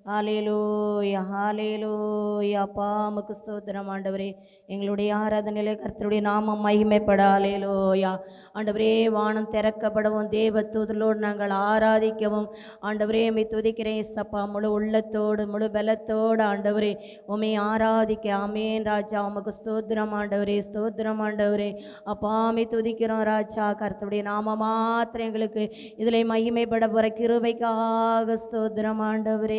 ஹல்லேலூயா ஹல்லேலூயா. அப்பா உமக்கு ஸ்தோத்திரம் ஆண்டவரே. எங்களுடைய ஆராதனையிலே கர்த்தருடைய நாமம் மகிமைப்பட. ஹல்லேலூயா. ஆண்டவரே, வானம் திறக்கப்படவும் தேவ தூதரோடு நாங்கள் ஆராதிக்கவும் ஆண்டவரே உம்மை துதிக்கிறேன் இயேசப்பா. முழு உள்ளத்தோடு முழு பலத்தோடு ஆண்டவரே உம்மை ஆராதிக்க. ஆமென் ராஜா. உமக்கு ஸ்தோத்திரம் ஆண்டவரே, ஸ்தோத்திரம் ஆண்டவரே. அப்பா உம்மை துதிக்கிறோம் ராஜா. கர்த்தருடைய நாம மாத்திரம் எங்களுக்கு இதில் மகிமைப்பட போகிற கிருபைக்காக ஸ்தோத்திரம் ஆண்டவரே.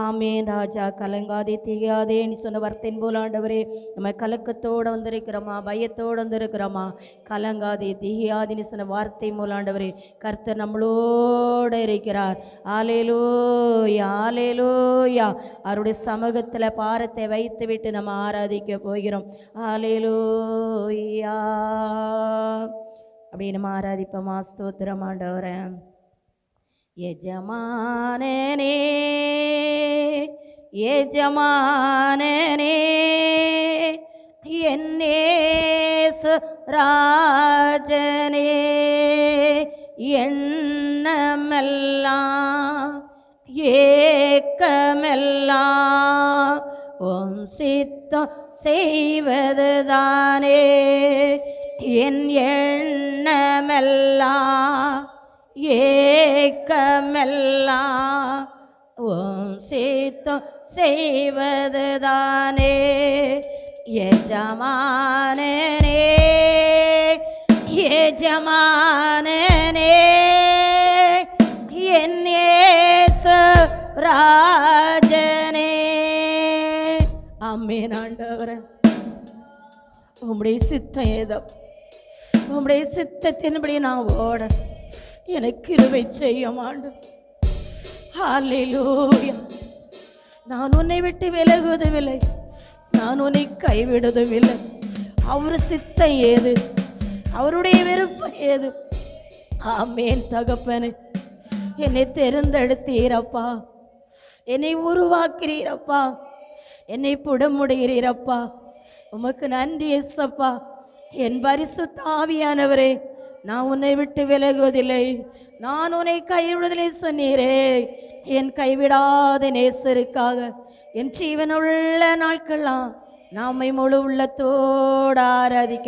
ஆமேன் ராஜா. கலங்காதே திகையாதே நீ சொன்ன வார்த்தையின் போல ஆண்டவரே நம்ம கலக்கத்தோடு வந்திருக்கிறோமா, பயத்தோடு வந்திருக்கிறோமா. கலங்காதே திகையாதே நீ சொன்ன வார்த்தை மூலம் ஆண்டவரே கர்த்தர் நம்மளோடு இருக்கிறார். ஹல்லேலூயா ஹல்லேலூயா. அவருடைய சமூகத்தில் பாரத்தை வைத்து விட்டு நம்ம ஆராதிக்க போகிறோம். ஹல்லேலூயா. அப்படி நம்ம ஆராதிப்போமா. ஸ்தோத்திரம் ஆண்டவரே. எஜமானனே எஜமானனே என் இயேசு ராஜனே, எண்ணமெல்லாம் ஏக்கமெல்லாம் உம் சித்தம் செய்வதுதானே. என் எண்ணமெல்லாம் ஏக்கமெல்லாம் உம் சித்தம் செய்வதுதானே. எஜமானனே எஜமானனே என் இயேசு ராஜனே. ஆமென் ஆண்டவரே. உம்முடைய சித்தம் ஏதோ உம்முடைய சித்தத்தின்படி நான் ஓட எனக்கு கிருபை செய்யும் ஆண்டு. ஹல்லேலூயா. நான் உன்னை விட்டு விலகுவதுமில்லை, நான் உன்னை கைவிடுவதுமில்லை. அவர் சித்தம் ஏது, அவருடைய விருப்பம் ஏது. ஆமென் தகப்பனே. என்னை தெரிந்தெடுத்தீரப்பா, என்னை உருவாக்குறீரப்பா, என்னை புடமுடுகிறீரப்பா. உமக்கு நன்றி இயேசப்பா. என் பரிசுத்த ஆவியானவரே, நான் உன்னை விட்டு விலகுவதில்லை, நான் உன்னை கைவிடுவதில்லை சொன்னீரே. என் கைவிடாத நேசருக்காக என் ஜீவனுள்ள நாட்கள்லாம் நாமை முழு உள்ளத்தோடு ஆராதிக்க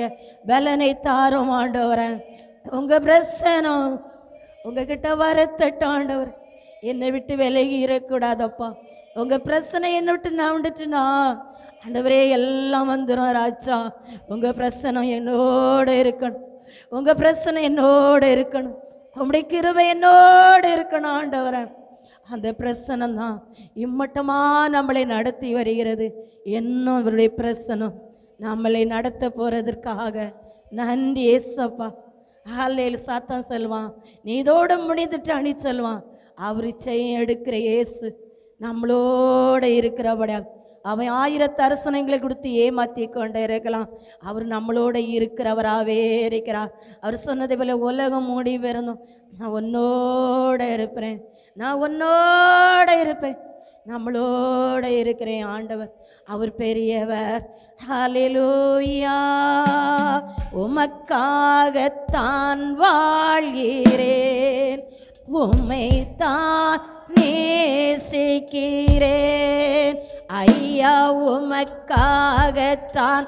பலனை தாரும் ஆண்டவரே. உங்க பிரசனம் உங்ககிட்ட வரத்தட்டும் ஆண்டவர். என்னை விட்டு விலகி இருக்கக்கூடாதப்பா. உங்க பிரச்சனை என்னை விட்டு நான் விட்டுட்டுனா ஆண்டவரே எல்லாம் வந்துடும் ராஜா. உங்க பிரசனம் என்னோட இருக்கணும், உங்க பிரச்சனை என்னோட இருக்கணும், உங்களுடைய கிருபை என்னோட இருக்கணும் ஆண்டவரே. அந்த பிரசனம் தான் இம்மட்டமா நம்மளை நடத்தி வருகிறது. இன்னும் அவருடைய பிரசனம் நம்மளை நடத்த போறதற்காக நன்றி ஏசப்பா. ஹல்லேலூயா. சாத்தான் சொல்வான் நீ இதோட முடிந்துட்டானி சொல்வான். அவர் செய்ய எடுக்கிற இயேசு நம்மளோட இருக்கிறபடியா அவன் 1000 அரசனைகளை கொடுத்து ஏமாற்றி கொண்டே இருக்கலாம். அவர் நம்மளோட இருக்கிறவராகவே இருக்கிறார். அவர் சொன்னதை போல உலகம் மூடி வரணும், நான் உன்னோட இருப்பேன், நான் உன்னோட இருப்பேன், நம்மளோட இருக்கிறேன் ஆண்டவர். அவர் பெரியவர். ஹல்லேலூயா. உமக்காகத்தான் வாழ்கிறேன், உம்மைத்தான் நேசிக்கிறேன். ஐயா உமக்காகத்தான்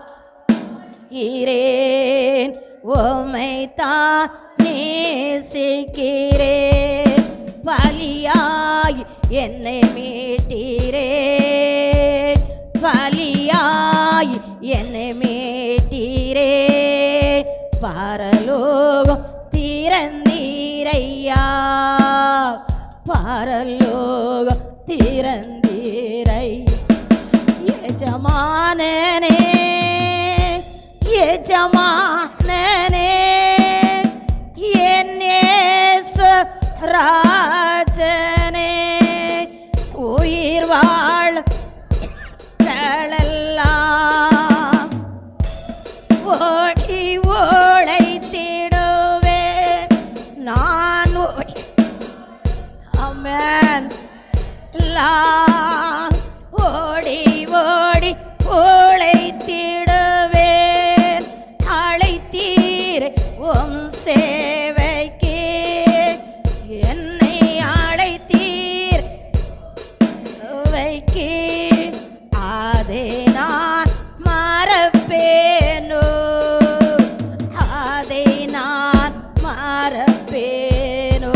இரேன், உம்மைத்தான் நேசிக்கிறேன். பலியாய் என்னை மீட்டீரே, பலியாய் என்னை மீட்டீரே. பரலோகம் திறந்தீரையா, பரலோகம் திறந்தீரை. எஜமானனே எஜமானனே என் இயேசு ராஜனே. உயிர் வாழ் தளெல்லாம் ஓடி ஓடைத்திடுவேன் நான். ஆமென். ஓடி ஓடி ஓளைத்திடுவேன். அழைத்தீரை உம் சேவைக்கு என்னை அழைத்தீர். என்றைக்கு அதை நான் மறப்பேனோ, அதை நான் மறப்பேனோ.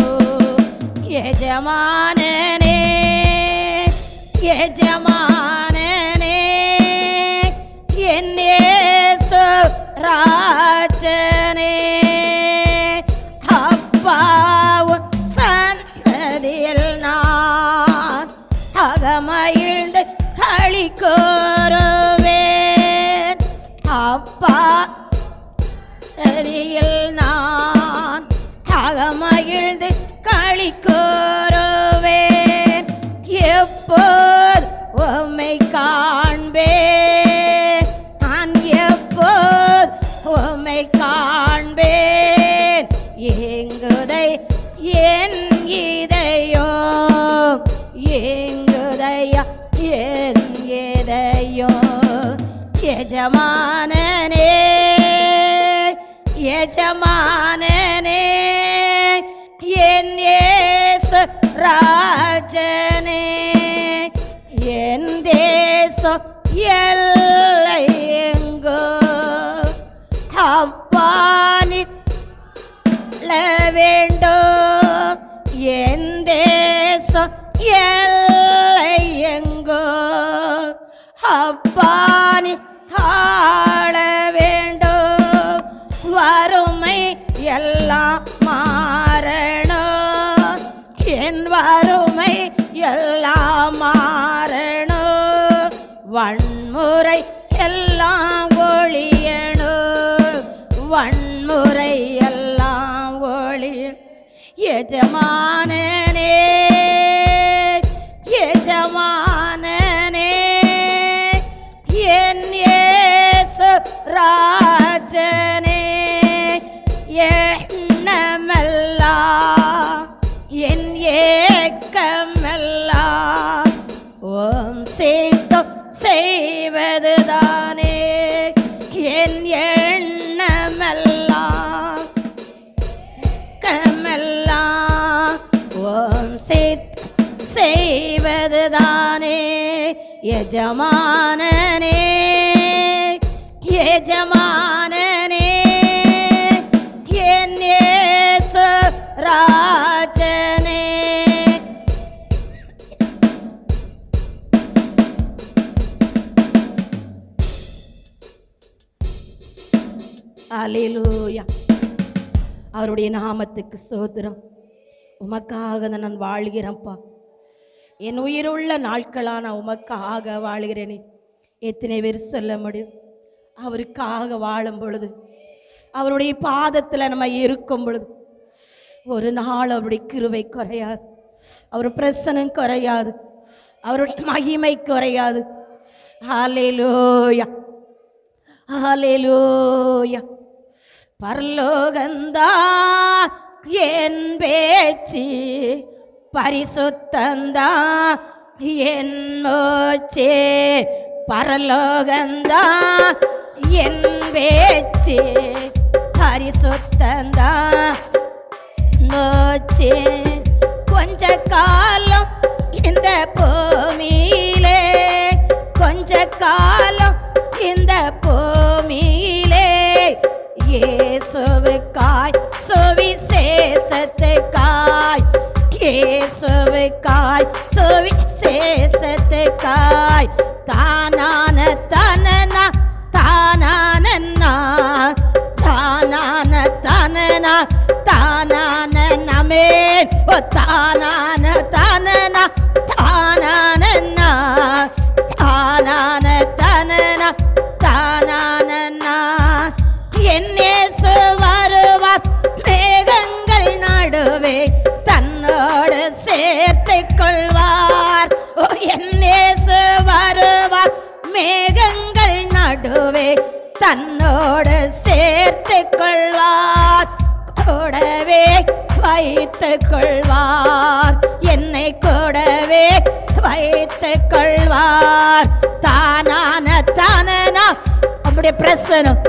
எஜமானனே எஜமானனே என் இயேசு ராஜனே, அப்பாவும் சன்னதியில் நான் அகமகிழ்ந்து களி கூறுவேன். அப்பா சன்னதியில் நான் அகமகிழ்ந்து களி கூறுவேன். எப்போது உம்மை காண்பேன், நான் எப்போது உம்மை காண்பேன். எங்குதை என் இதயம், எங்குதையா என் இதயம். எஜமானனே எஜமானனே என் இயேசு ராஜனே, என் தேசம் எல்லை எங்கோ அப்பானி வேண்டும். என் தேசம் எல்லை எங்கோ அப்பானி ஆள வேண்டும். வறுமை எல்லாம் மாறணும், என் வறுமை எல்லாம் மாறணும். வன்முறை எல்லாம் ஒழியணும், வன்முறை எல்லாம் ஒளி. எஜமானனே எஜமானனே என் இயேசு ராஜனே, எண்ணமெல்லாம் என் ஏக்கமெல்லாம் ஓம் சித்தம் செய்வதுதானே. என் எண்ணமெல்லாம் கமெல்லாம் ஓம் சித்தம் செய்வதுதானே. எஜமானனே எஜமானனே என் இயேசு ராஜனே. அல்லேலூயா. அவருடைய நாமத்துக்கு ஸ்தோத்திரம். உமக்காக நான் வாழ்கிறேன்ப்பா. என் உயிருள்ள நாட்களா நான் உமக்காக வாழ்கிறேனே. எத்தனை பேர் சொல்ல முடியும்? அவருக்காக வாழும் பொழுது, அவருடைய பாதத்தில் நம்ம இருக்கும் பொழுது ஒரு நாள் அவருடைய கிருபை குறையாது, அவர் பிரசன்னம் குறையாது, அவருடைய மகிமை குறையாது. ஹல்லேலூயா ஹல்லேலூயா. பரலோகந்தா என் பேச்சு, பரிசுத்தந்தா என் மூச்சே. பரலோகந்தா என் பேச்சு, பரிசுத்தந்தா மூச்சே. கொஞ்ச காலம் இந்த பூமியிலே, கொஞ்ச காலம் இந்த பூமியிலே இயேசுவுக்காய் சுவிசேஷத்துக்காய், இயேசுவுக்காய் சுவிசேஷத்துக்காய். தானான தனனா தானானன்னா, தானான தனனா தானான நமே. ஓ தானான தனனா தானானன்னா, தானான தனனா தானானன்னா. என் இயேசு வருவார் மேகங்கள் நடுவே, தன்னோடு சேர்த்துக் கொள்வார். ஓ என் இயேசு வருவார் மேகங்கள் நடுவே, தன்னோடு சேர்த்துக் கொள்வார். கூடவே வைத்துக் கொள்வார், என்னை கூடவே வைத்துக் கொள்வார். தானான தானனா நம்முடைய பிரசனம்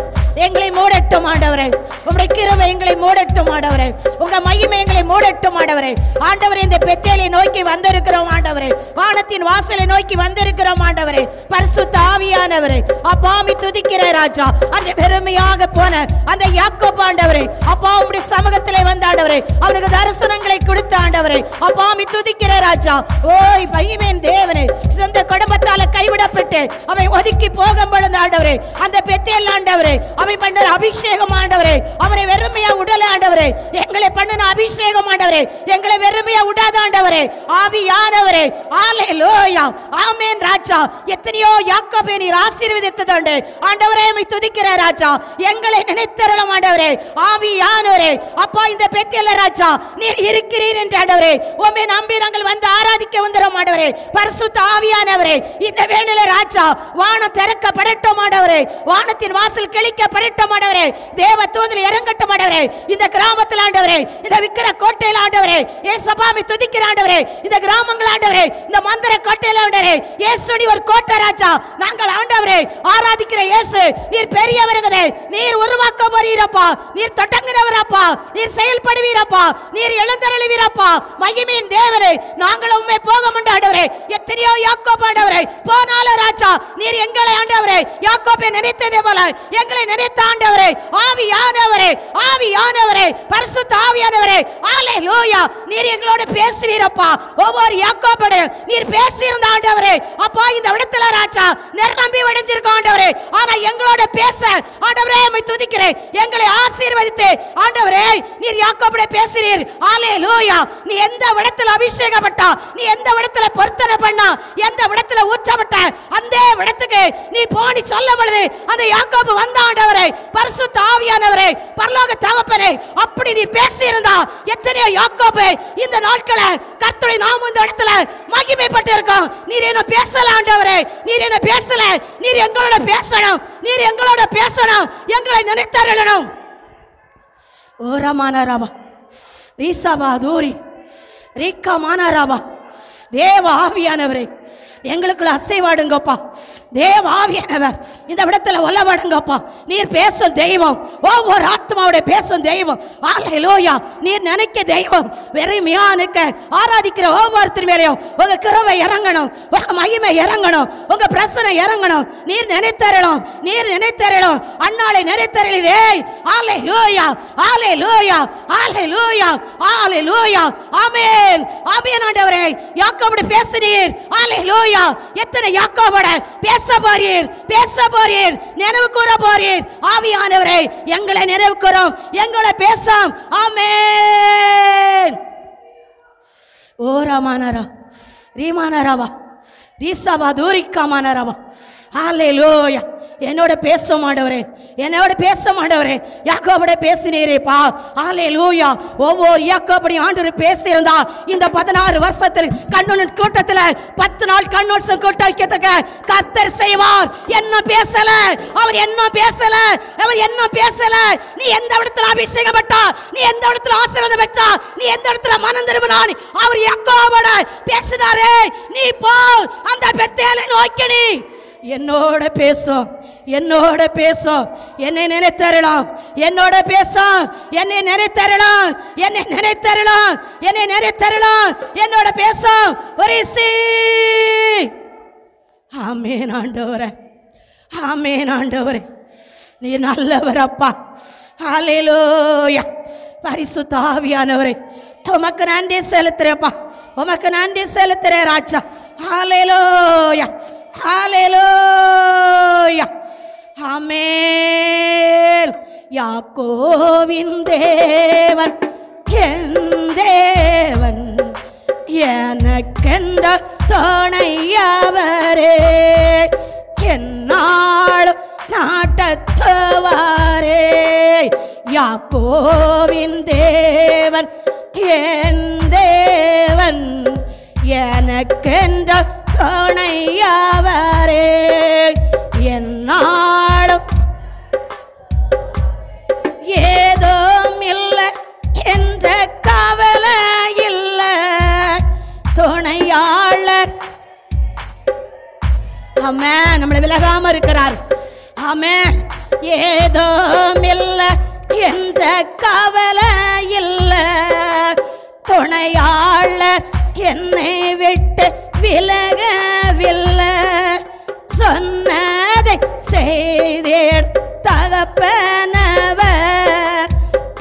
எங்களை மூடட்டும் ஆண்டவரே. உம்முடைய கிருபை எங்களை மூடட்டும் ஆண்டவரே. உங்க மகிமை எங்களை மூடட்டும் ஆண்டவரே. ஆண்டவரே, இந்த பெத்தேலை நோக்கி வந்திருக்கிறோம் ஆண்டவரே. வானத்தின் வாசலை நோக்கி வந்திருக்கிறோம் ஆண்டவரே. பரிசுத்த ஆவியானவரே, அப்பாமி துதிக்கிற ராஜா, அந்த பெருமையாக போன அந்த யாக்கோபு ஆண்டவரே, அப்பா உம்முடைய சமூகத்திலே வந்த ஆண்டவரே, அவனுக்கு தரிசனங்களை கொடுத்த ஆண்டவரே, அப்பாமி துதிக்கிற ராஜா. ஓய் மகிமையின் தேவனே, சொந்த குடும்பத்தால கைவிடப்பட்டு அவை ஒதுக்கி போகும் பொழுது ஆண்டவரே, அந்த பெத்தேல் ஆண்டவரே, அவை பண்ண அபிஷேகம் ஆண்டவரே, அவரை வெறுமையா உடல ஆண்டவரே, எங்களை பண்ணின அபிஷேகம் ஆண்டவரே, எங்களை வெறுமையா விடாத ஆண்டவரே, ஆவியானவரே. ஹalleluya, ஆமென் ராஜா. எத்தனையோ யாக்கோபை நீர் ஆசீர்வதித்ததுண்டு ஆண்டவரே, உம்மை துதிக்கிற ராஜா. எங்களை நினைத்தருளும் ஆண்டவரே, ஆவியானவரே. அப்பா, இந்த பெத்தேல ராஜா நீர் இருக்கிறீர் என்று ஆண்டவரே, உம்மை நம்பி நாங்கள் வந்து ஆராதிக்க வந்தோம் ஆண்டவரே. பரிசுத்த ஆவியானவரே, இந்த வேளையில ராஜா வானம் திறக்கப்படட்டும் ஆண்டவரே, வானத்தின் வாசல் கிழிக்கப்படட்டும் ஆண்டவரே, தேவ தூதர் இறங்கட்டும் ஆண்டவரே. இந்த கிராமத்தில் ஆண்டவரே, இந்த விக்கிர கோட்டையில் ஆண்டவரே, இயேசுவை துதிக்கிற ஆண்டவரே, இந்த கிராமங்கள் ஆண்டவரே, இந்த மந்திர கோட்டையில் ஆண்டவரே, இயேசுடி ஒரு கோட்டை ராஜா. நாங்கள் ஆண்டவரே ஆராதிக்கிற இயேசு நீர் பெரியவர்களே, நீர் உருவாக்க போறீரப்பா, நீர் தொடங்குறவரப்பா, நீர் செயல்படுவீரப்பா, நீர் எழுந்தருளுவீரப்பா. மகிமையின் தேவனே, நாங்கள் உம்மை போக மாட்டாண்டவரே. எத்தனையோ யாக்கோபு ஆண்டவரே போனாலும் ராஜா, நீர் எங்களை ஆண்டவரே யாக்கோபை நினைத்ததே போல எங்களை நினைத்த ஆண்டவரே, ஆவியானவரே, ஆவியானவரே, பரிசுத்த ஆவியானவரே. ஹalleluya, நீர் எங்களோட பேசுவீரப்பா. ஒவ்வொரு யாக்கோபோட நீர் பேசியிருந்த ஆண்டவரே, அப்பா இந்த இடத்துல ராஜா நிரம்பி வடிஞ்சிருக்கோம் ஆண்டவரே. ஆனா எங்களோட பேச ஆண்டவரே உம்மை துதிக்கிறேன். எங்களை ஆசீர்வதித்து ஆண்டவரே நீர் யாக்கோபோட பேசுறீர். ஹalleluya, நீ எந்த இடத்துல அபிஷேகப்பட்டா, நீ எந்த இடத்துல பொருத்தனை பண்ணா, எந்த இடத்துல ஊற்றப்பட்ட அந்த இடத்துக்கு நீ போனி சொல்ல பொழுது அந்த யாக்கோபு வந்த ஆண்டவரே, பரிசுத்த ஆவியானவரே, பரலோக தகப்பனே, அப்படி நீ பேசி இருந்தா எத்தனையோ யாக்கோபு இந்த நாட்களை கர்த்தருடைய நாமம் இந்த இடத்துல மகிமைப்பட்டு இருக்கும். நீர் என்ன பேசல ஆண்டவரே, நீர் என்ன பேசல, நீர் எங்களோட பேசணும், நீர் எங்களோட பேசணும், எங்களை நினைத்தருளணும். ஓரமானராமா ரீசாபா தூரி ரீக்கா மானராமா, தேவ ஆவியானவரே எங்களுக்குள்ள அசைவாடுங்கப்பா. தேவ ஆவியானவர் இந்த இடத்துல ஒலவாடுங்கப்பா. நீர் பேசும் தெய்வம், ஒவ்வொரு ஆத்மாவோட பேசும் தெய்வம். ஹalleluya, நீர் நினைக்க தெய்வம். வெறுமையானுக்க ஆராதிக்கிற ஒவ்வொருத்தர் மேலேயும் உங்க கிருபை இறங்கணும், உங்க மகிமை இறங்கணும், உங்க பிரசன்னம் இறங்கணும். நீர் நினைத்தரணும், நீர் நினைத்தரணும். அன்னாளை நினைத்தரலே. ஹalleluya, ஹalleluya, ஹalleluya, ஹalleluya. ஆமென், ஆமென் ஆண்டவரே. யாக்கோபோடு பேசினீர். ஹalleluya, எத்தனை யாக்கோபோட பேச போறீர், பேச போறீர், நினைவு கூற போறீர். ஆவியானவரே எங்களை நினைவு கூறும், எங்களை பேசும். ஆமென். ஓரமானரா ரீமானராவா ரீசாவா தூரிக்காமானராவா. ஹalleluya, என்னோட பேச மாட்டவரே, என்னோட பேச மாட்டவரே. யாக்கோபோட பேசினீரேப்பா. ஹalleluya, ஒவ்வொரு யாக்கோபோடையும் ஆண்டவர் பேசியிருந்தா இந்த 16 வருஷத்தில் கண்ணோன் கூட்டத்தில் 10 நாள் கண்ணோன் கூட்டம் வைக்கிறதுக்கு கர்த்தர் செய்வார். என்ன பேசல அவர், என்ன பேசல அவர், என்ன பேசல. நீ எந்த இடத்துல அபிஷேகப்பட்டா, நீ எந்த இடத்துல ஆசீர்வாதம் பெற்றா, நீ எந்த இடத்துல மனம் திரும்பினான், அவர் யாக்கோபோட பேசினாரே. நீ போ அந்த பெத்தேலை நோக்கி, நீ என்னோட பேசும், என்னோட பேசும், என்னை நினைத்தரலாம், என்னோட பேசும், என்னை நினைத்தரலாம், என்னை நினைத்தரலாம், என்னை நினைத்தரலாம், என்னோட பேசும். ஒரு ஆமென் ஆண்டவரே, ஆமென் ஆண்டவரே, நீ நல்லவர் அப்பா. ஹalleluya, பரிசுத்த ஆவியானவரே உமக்கு நன்றி செலுத்துறேப்பா, உமக்கு நன்றி செலுத்துறேன் ராஜா. ஹalleluya, ஹalleluya, ஆமென். யாக்கோவின் தேவன் என் தேவன், எனக்கென்ற துணையவரே, என்னாலும் நாட்டத்தவாரே. யாக்கோவின் தேவன் என் தேவன், எனக்கென்ற துணையவரே, என்னாலும் ஏதும் இல்லை என்ற கவலை இல்லை, துணையாளர். ஆமென், நம்மளை விலகாம இருக்கிறார். ஆமென், ஏதோமில்லை என்ற கவலை இல்லை. துணையாளர் என்னை விட்டு விலகவில்லை. சொன்னதை செய்தேன் தகப்பனவர்.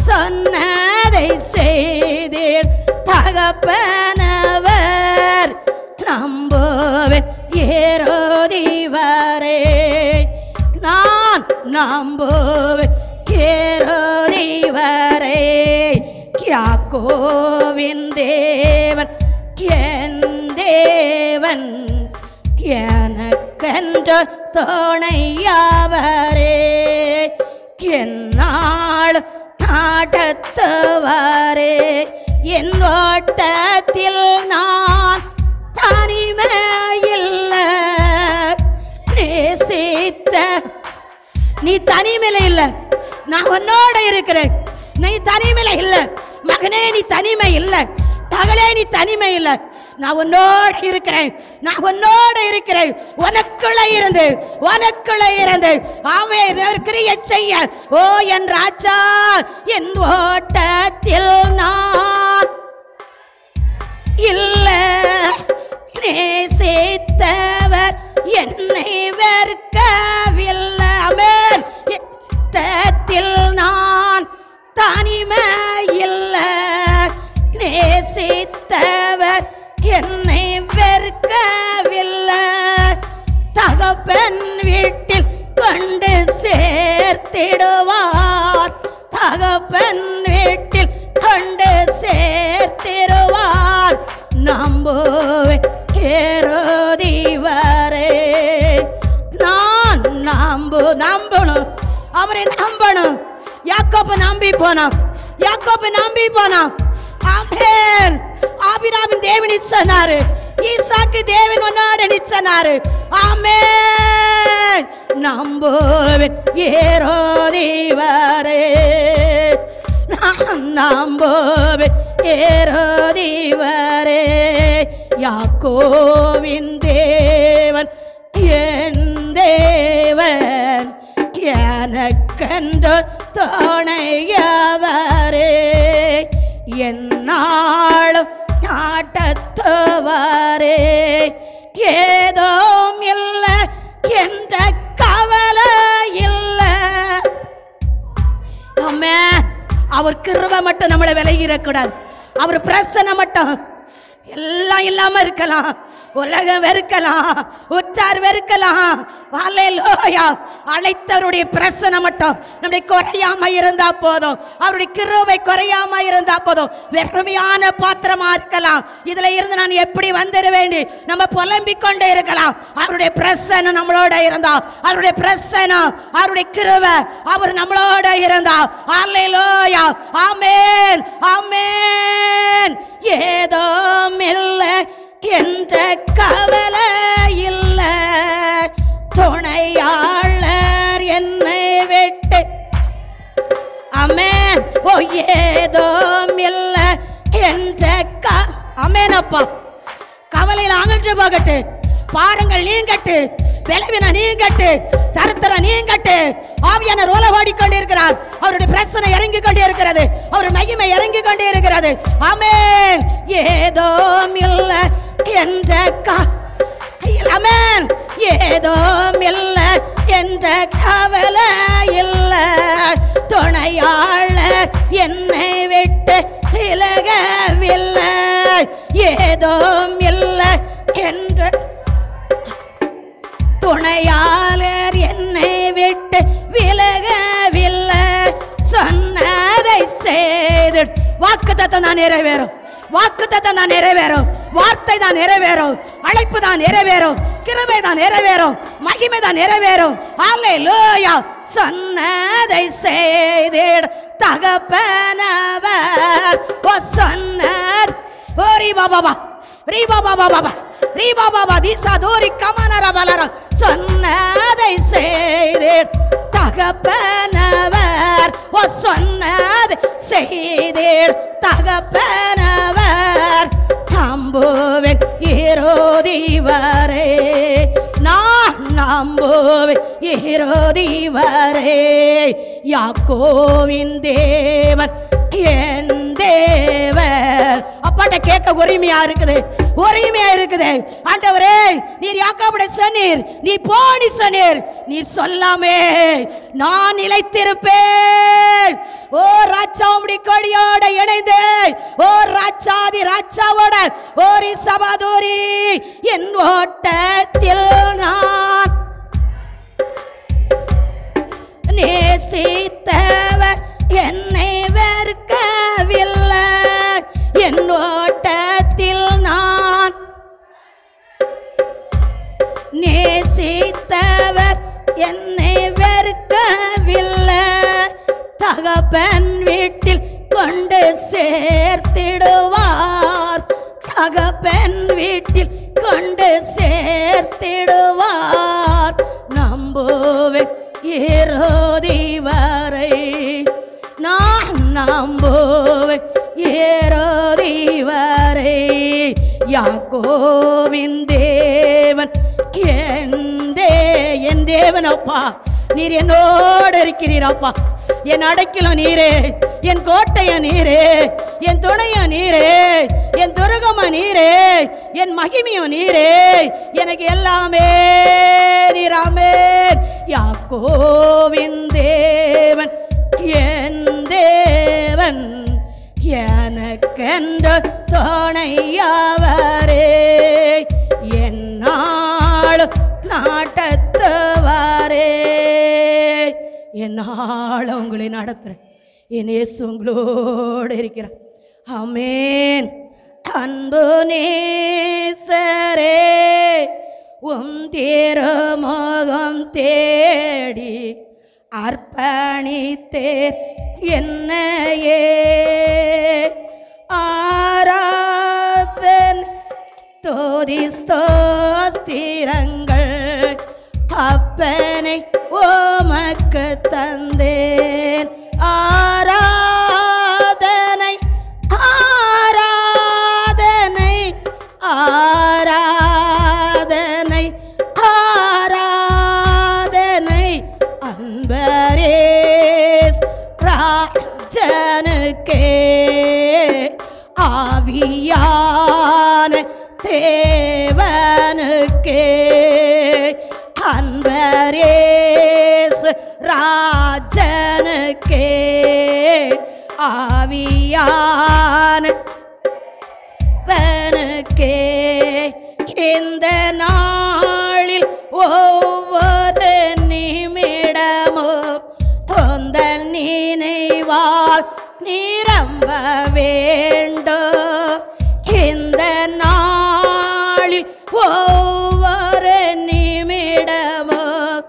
சொன்னதை செய்தேன் தகப்பனவர். நம்புவேன் ஏரோதிவரே. நான் நம்புவேன் ஏரோதிவரே. யாக்கோவின் தேவன் என் தேவன். எனக்கென்ற துணையவரே. என்னால் நாட்டத்தவரே. என் ஓட்டத்தில் நான் தனிமையில்லை. நேசித்த நீ தனிமையில இல்லை, நான் உன்னோட இருக்கிறேன். நீ தனிமையில இல்லை மகனே, நீ தனிமை இல்லை. மகளே, நீ தனிமை இல்லை. நான் உன்னோட இருக்கிறேன். நான் உன்னோட இருக்கிறேன். உனக்குள்ள இருந்து அவன் கிரியை செய்ய. ஓ என் ராஜா, என் ஓட்டத்தில் நான் இல்லை. நேசித்தவர் என்னை வெறுக்கவில்லை. ஆமென். ஓட்டத்தில் நான் தனிமை இல்லை. நேசித்தவர் என்னை வெறுக்கவில்லை. தகப்பன் வீட்டில் கொண்டு சேர்த்திடுவார். தகப்பன் வீட்டில் கொண்டு சேர்த்திடுவார். நம்புவேன் ஏரோதிவரே. நான் நம்பணும், அவரை நம்பணும். யாக்கோபு நம்பி போனான். ஆமென். ஆபிரகாமின் தேவன் சொன்னாரு, ஈசாக்கு தேவன் உன்னோடு சொன்னாரு. ஆமென். நம்புவேன் ஏரோதிவரே. நான் நம்புவேன் ஏரோதிவரே. யாக்கோவின் தேவன் என் தேவன். எனக்கென்று துணையவரே. என்னாலும் நாட்டத்தவரே. ஏதோம் இல்லை என்ற கவலை இல்லை. ஆமென். அவர் கிருபை மட்டும் நம்மளை விலகிடக்கூடாது. அவர் பிரசன்னம் மட்டும். எல்லாம் இல்லாம இருக்கலாம், உலகம் வெறுக்கலாம், உற்றார் வெறுக்கலாம். ஹல்லேலூயா. அழைத்தவருடைய பிரசன்னம் மட்டும் நம்முடைய குறையாம இருந்தா போதும். அவருடைய கிருபை குறையாம இருந்தா போதும். வெறுமையான பாத்திரமா இருக்கலாம். இதுல இருந்து நான் எப்படி வந்துடுவேன் நம்ம புலம்பிக் கொண்டே இருக்கலாம். அவருடைய பிரசன்னம் நம்மளோட இருந்தா, அவருடைய பிரசன்னம், அவருடைய கிருபை அவர் நம்மளோட இருந்தா. ஹல்லேலூயா. ஆமென். ஆமென். ஏதோமில்லை என்ற கவலை இல்லை. துணையாளர் என்னை விட்டு. ஆமென். ஓ ஏதோமில்லை என்ற ஆமென். அப்பா, கவலையில் அகன்று போகட்டு, பாருங்கள் நீங்கட்டு, விளைவின நீங்கட்டு, தருத்தர நீங்கட்டு. ஆவியானவர் ஓலவாடி கொண்டிருக்கிறார். அவருடைய பிரசனை இறங்கி கொண்டே இருக்கிறது. அவருடைய மகிமை இறங்கி கொண்டே இருக்கிறது. ஆமென். ஏதோமில்லை என்ற ஆமென். ஏதோமில்லை என்ற கவலை இல்லை. துணையாளர் என்னை விட்டு விலகவில்லை. ஏதோமில்லை என்ற துணையாளர் என்னை விட்டு விலகவில்லை. சொன்னதை செய்து வாக்குத்தத்தம் தான் நிறைவேறும். வாக்குத்தத்தம் தான் நிறைவேறும். வார்த்தை தான் நிறைவேறும். அழைப்பு தான் நிறைவேறும். கிருபை தான் நிறைவேறும். மகிமை தான் நிறைவேறும். ஹல்லேலூயா. சொன்னதை செய்திட தகப்பனவர். ஓ சொன்னது ஓரி பாபா சொன்னதை செய்தேன் தகப்பனவர். ஓ சொன்னதை செய்தேன் தகப்பனவர். நம்புவேன் ஏரோதிவரே. நான் நம்புவே இறுதி வரை. யாக்கோவின் தேவன் என் தேவன். அப்பாட்ட கேட்க உரிமையா இருக்குது, உரிமையா இருக்குது. ஆண்டவரே, நீர் யாக்கோபுடைய சொன்னீர், நீ போனி சொன்னீர், நீர் சொல்லாமே நான் நிலைத்திருப்பேன். ஓ ராஜா, உம்முடைய கொடியோட இணைந்து, ஓ ராஜாதி ராஜாவோட ஓரி சபாதோரி என் ஓட்டத்தில் நான் நேசித்தவர் என்னை வெறுக்கவில்லை. என் ஓட்டத்தில் நான் நேசித்தவர் என்னை வெறுக்கவில்லை. தகப்பன் வீட்டில் கொண்டு சேர்த்திடுவார், தகப்பன் வீட்டில் கொண்டு சேர்த்திடுவார். நம்புவேன் இறுதி வரை, நான் நம்புவேன் இறுதி வரை. யாக்கோவின் தேவன் என் தேவன். அப்பா, நீர் என்னோடு இருக்கிறீரப்பா. என் அடைக்கலம் நீரே, என் கோட்டைய நீரே, என் துணைய நீரே, என் துருகம நீரே, என் மகிமையோ நீரே, எனக்கு எல்லாமே நீராமே. யாக்கோவின் தேவன் என் தேவன், எனக்கென்று துணையவரே. என்னாலும் நாட்டத்துவாரே, என்னாலும் உங்களை நடத்துகிறேன். என் இயேசு உங்களோடு இருக்கிறார். ஆமென். அன்பு நேசரே, உம் திருமுகம் தேடி அர்ப்பணித்தேன் என்னையே. ஆராதன் துதி ஸ்தோத்திரங்கள் அப்பனை உமக்கு தந்தேன். ஆராதனை ஆராதனை ஆராதனை ஆராதனை அன்பரேஸ் ராஜனுக்கே. ஆவியான தேவனுக்கே, அன்பரேஸ் ராஜனுக்கே. ஆவியான தேவனுக்கே. இந்த நாளில் ஒவ்வொரு நிமிடமும் உந்தன் நினைவால் நிரம்ப வேண்டும். இந்த நாளில் ஒவ்வொரு நிமிடமும்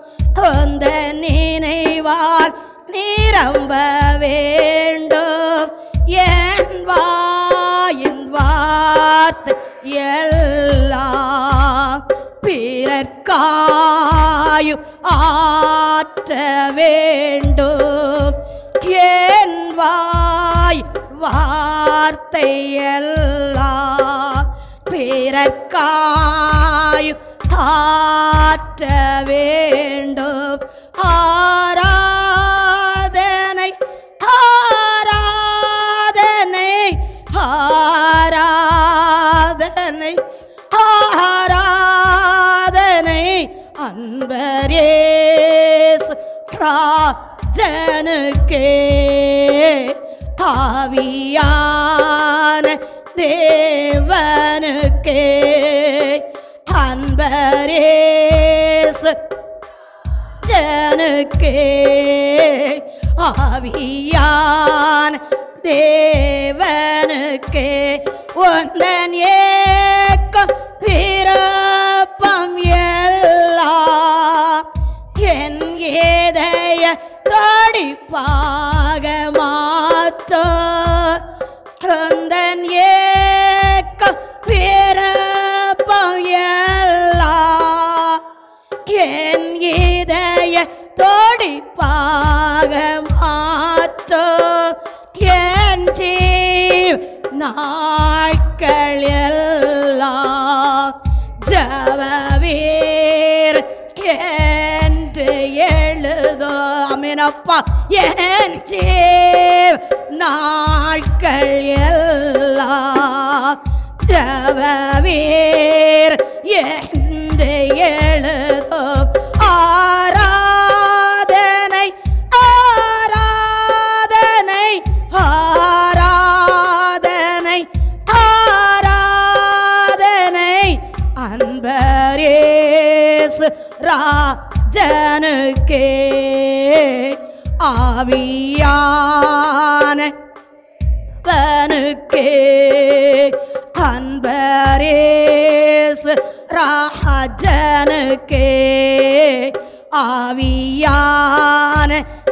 உந்தன் நினைவால் நிரம்ப வேண்டும். என் வாயின் வார்த்தை எல்லாம் பிறர்க்காயும் ஆற்ற வேண்டும். என் வாய் வார்த்தை எல்லாம் பிறர்க்காயும் ஆற்ற வேண்டும். ஆராதனை ஆராதனை ஆராதனை ஆராதனை அன்பரேஸ் ராஜனுக்கே. ஆவியான தேவனுக்கே, அன்பரேஸ் ஜனுக்கே. ஆவியான தேவனுக்கே. உந்தன் ஏக்கம் பிறப்பம் எல்லாம் என் இதய துடிப்பாக மாற்ற. உந்தன் ஏக்கம் பிறப்பம் எல்லாம் என் இதய துடிப்பாக மாற்ற. என் ஜீவ நாட்கள் எல்லாம் ஜபவீர் என்று எழுதோ. அமீனப்பா. என் நாட்கள் எல்லாம் ஜெபவீர் என்று எழுதோ. ஆராதனை ஆராதனை ஆராதனை ஆராதனை அன்பரேசு ராஜனுக்கே. ஆவியான தனுக்கே அன்பரேசு ராஜனுக்கே. ஆவியான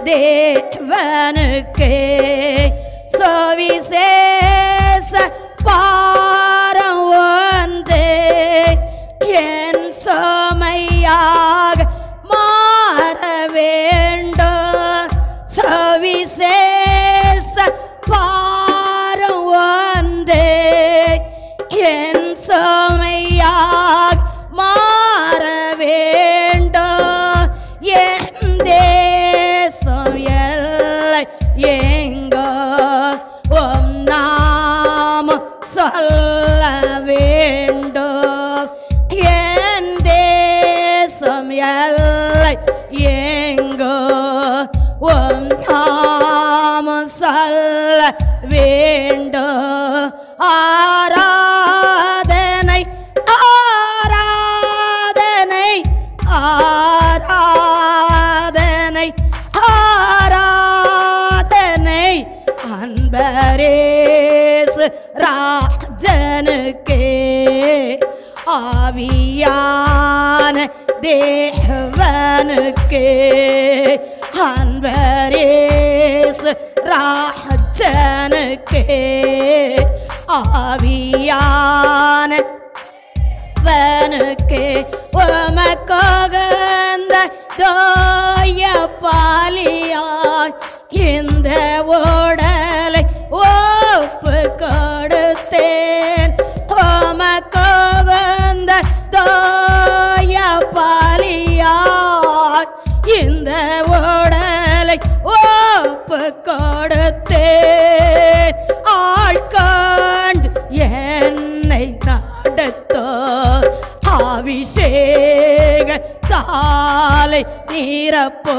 தேவனுக்கே சுவிசேஷ பாரம் ஒன்றே என் சுமையாக மாற வேண்டும். சுவிசேஷ பாரம் ஒன்றே என் சுமையாக மாற வேண்டும். என் தேசம் எல்லை எங்கோ உம் நாமம் சொல்ல வேண்டும். என் தேசம் எல்லை எங்கோ உம் நாமம் சொல்ல வேண்டும். ஆராதனை ஆராதனை ஆராதனை ஆராதனை அன்பரேசு ராஜனுக்கே. ஆவியான தேவனுக்கே அன்பரேசு ராஜனுக்கே. ஆவியான தேவனுக்கே உமக்கோகந்த தோய பாலியாய் இந்த உடலை ஒப்பு கொடுத்தேன். உமக்கோகந்த தோய பாலியாய் இந்த உடலை ஒப்பு கொடுத்தேன். ஆட்கொண்டு என்னை நடத்தோ. அபிஷேக தாலை நிரப்போ.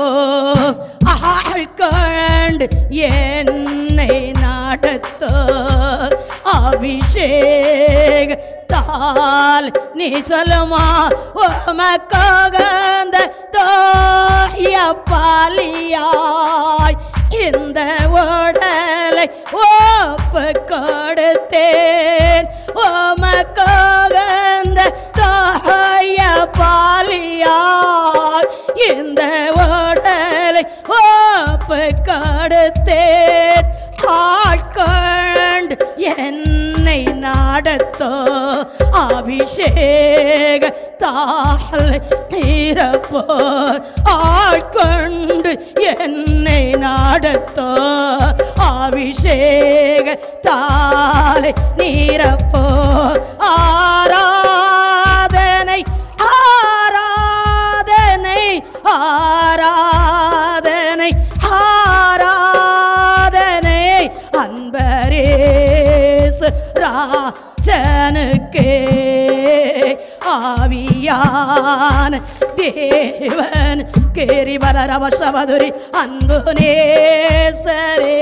ஆட்கொண்டு என்னை நடத்தோ. அபிஷேக தால் நீ சொல்லுமா. உமக்கோகந்த தோய பாலியாய் இந்த உடலை ஒப்பு கொடுத்தேன். உமக்கோகந்த தோய பாலியாய் இந்த உடலை ஒப்பு கொடுத்தேன். ஆட்கொண்டு என்னை நடத்தோ. அபிஷேக தால் நிரப்போ. ஆட்கொண்டு என்னை நடத்தோ. அபிஷேக தாலை நிரப்போ. ஆராதனை ஆராதனை ஆராதனை ஆராதனை அன்பரேசு ராஜனுக்கே. ஆவியான தேவன் கேரி வரவசவதுரி அன்பு நேசரே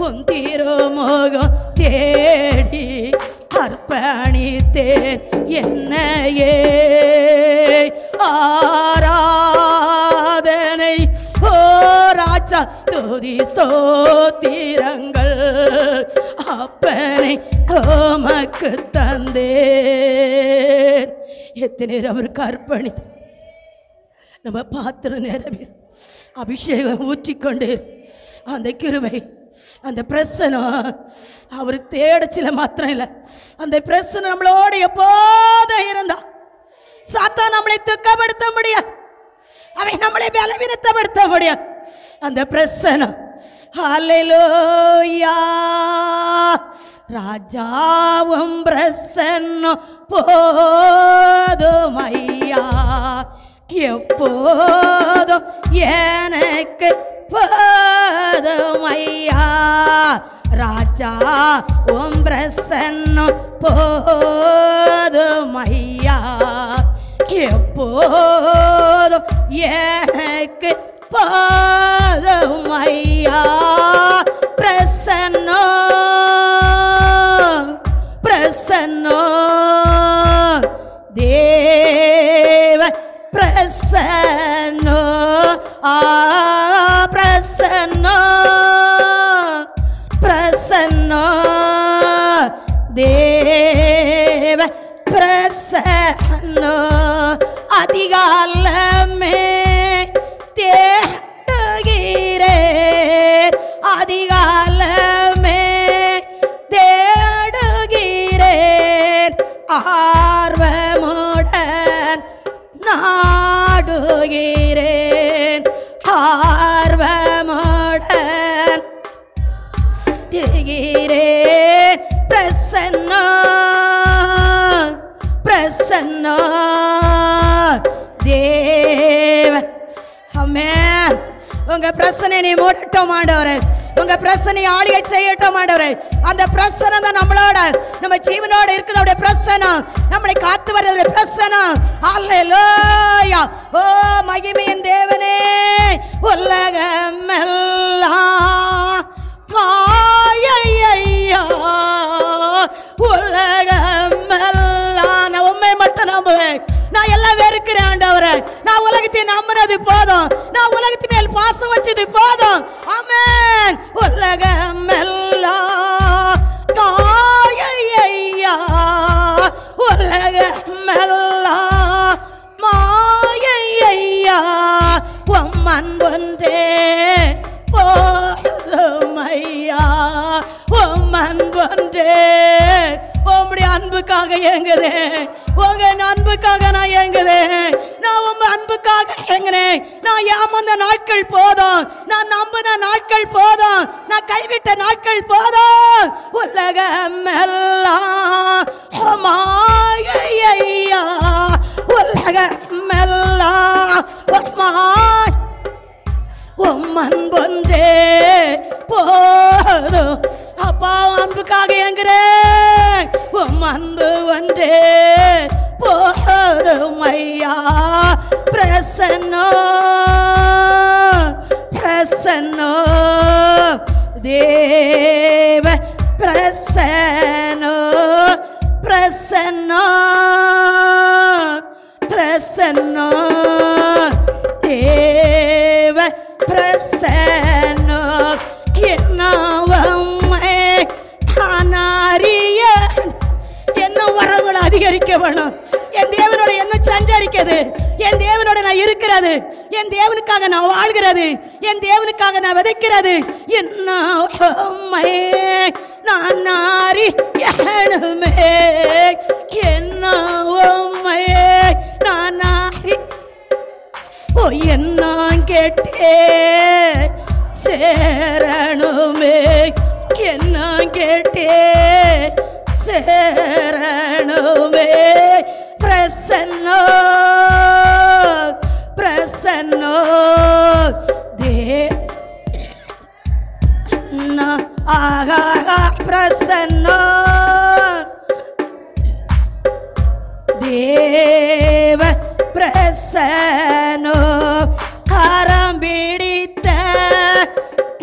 உன் திருமுகம் தேடி அர்ப்பணித்தேன் என்னையே. ஆராதனை ஓ ராஜா ஸ்துதி ஸ்தோத்திரங்கள் அப்பனை உமக்கு தந்தேன். எத்தனை அவருக்கு அர்ப்பணித்து நம்ம பாத்திரம் நிரம்பி அபிஷேகம் ஊற்றிக்கொண்டு அந்த கிருபை அந்த பிரசனம் அவர் தேடச்சில மாத்திரம் இல்லை. அந்த பிரசனம் நம்மளோட எப்போதும் இருந்தா சாத்தான் நம்மளை துக்கப்படுத்த முடியாது. அவை நம்மளை பலவீனப்படுத்த முடியாது. அந்த பிரசனம் ஹல்லேலூயா. ராஜாவும் பிரசன்னம் போதுமையா. எப்போதும் எனக்கு போதும் ஐயா ராஜா உம் பிரசன்னம் போதும் ஐயா எப்போதும் எனக்கு போதும் ஐயா பிரசன்னம் பிரசன்னம் தேவ பிரசன்னம் பிரசன்னம் பிரசன்னம் தேவ பிரசன்னம் அதிகாலமே தேடுகிறேன் அதிகாலமே தேடுகிறேன் ஆர்வமுடன் நாடுகிறேன் ஆர்வமுடன் தேடுகிறேன் பிரசன்னம் பிரசன்னம் தேவ ஆமென் உங்க பிரச்சனை நீ மூடட்டும் ஆண்டவரே உங்க பிரச்சனை ஆளுகை செய்யட்டும் ஆண்டவரே அந்த பிரச்சனை தான் நம்மளோட நம்ம ஜீவனோட இருக்கிறதோட பிரச்சனை நம்மளை காத்து வரதோட பிரச்சனை அல்லேலூயா ஓ மகிமையின் தேவனே உலகமெல்லாம் மாயையா உலகமெல்லாம் நான் உண்மை மட்டும் நம்புவேன் நான் எல்லாம் வெறுக்கிறேன் ஆண்டவரே நான் உலகத்தை நம்பினது போதும் நான் உலகத்து மேல் பாசம் வச்சது போதும் ஆமென் உலகமெல்லாம் மாயையா உலகமெல்லாம் மாயையா உம் அன்பொன்றே போதும் ஐயா உம் அன்பொன்றே உம்முடைய அன்புக்காக ஏங்குதேன் உங்க அன்புக்காக நான் ஏங்குதேன் நான் உங்க அன்புக்காக ஏங்குறேன் நான் ஏமாந்த நாட்கள் போதும் நான் நம்பின நாட்கள் போதும் நான் கைவிட்ட நாட்கள் போதும் உலகமெல்லாம் மாயையா உலகமெல்லாம் உம் அன்பொன்றே போதும் அப்பா அன்புக்காக ஏங்குறேன் உம் அன்பு ஒன்றே போதும் ஐயா பிரசன்னம் பிரசன்னம் தேவ பிரசன்னம் பிரசன்னம் பிரசன்னம் தேவ பிரசன்னம் என்னவம்மை என்ன வரவுகளை அதிகரிக்க வேணும் என் தேவனோட என்ன சஞ்சரிக்கிறது என் தேவனோட நான் இருக்கிறது என் தேவனுக்காக நான் வாழ்கிறது என் தேவனுக்காக நான் விதைக்கிறது என்ன நான் அறியணுமே என்ன நான் ஓ என்ன கேட்டே சேரணுமே என்ன கேட்டே சேரணுமே பிரசன்னோ பிரசன்னோ ஆகா பிரசன்னோ தேவ பிரசன்னோ கரம் பிடித்த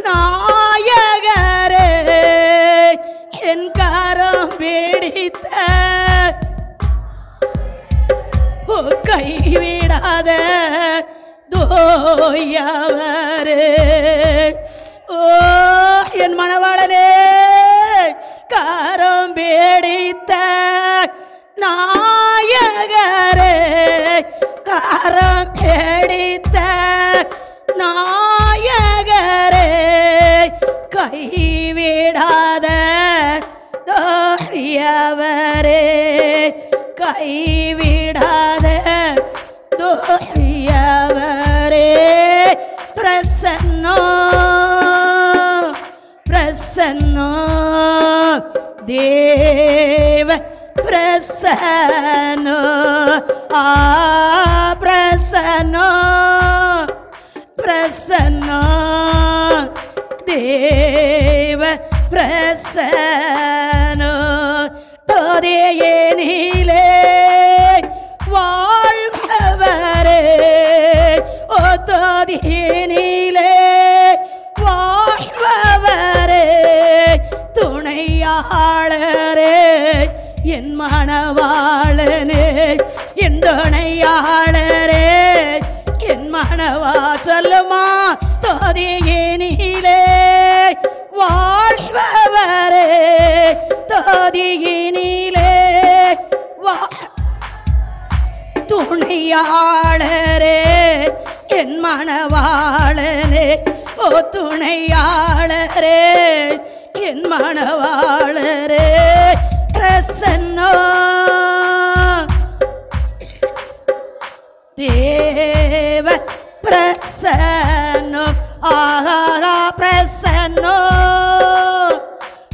நாயகரே என் கரம் பிடித்த கைவிடாத தோயவரே ஓ என் மணவாளனே கரம் பிடித்த நாயகரே கரம் பிடித்த நாயகரே கைவிடாத தோயவரே கைவிடாத தோயவரே பிரசன்னோ பிரசன்னோ தேவ பிரசன்னோ பிரசன்னோ பிரசன்னோ தேவ பிரசன்னோ தோதியினிலே வாழ்பவரே ஓ தோதியினிலே வாழ்பவரே துணையாளரே என் மணவாளனே என் துணையாளரே என் மணவா சொல்லுமா தோதியினிலே வாழ்பவரே தோதியினிலே துணையாளரே என் மணவாளனே ஓ துணையாளரே என் மணவாளரே பிரசன்னோ தேவ பிரசன்னோ பிரசன்னோ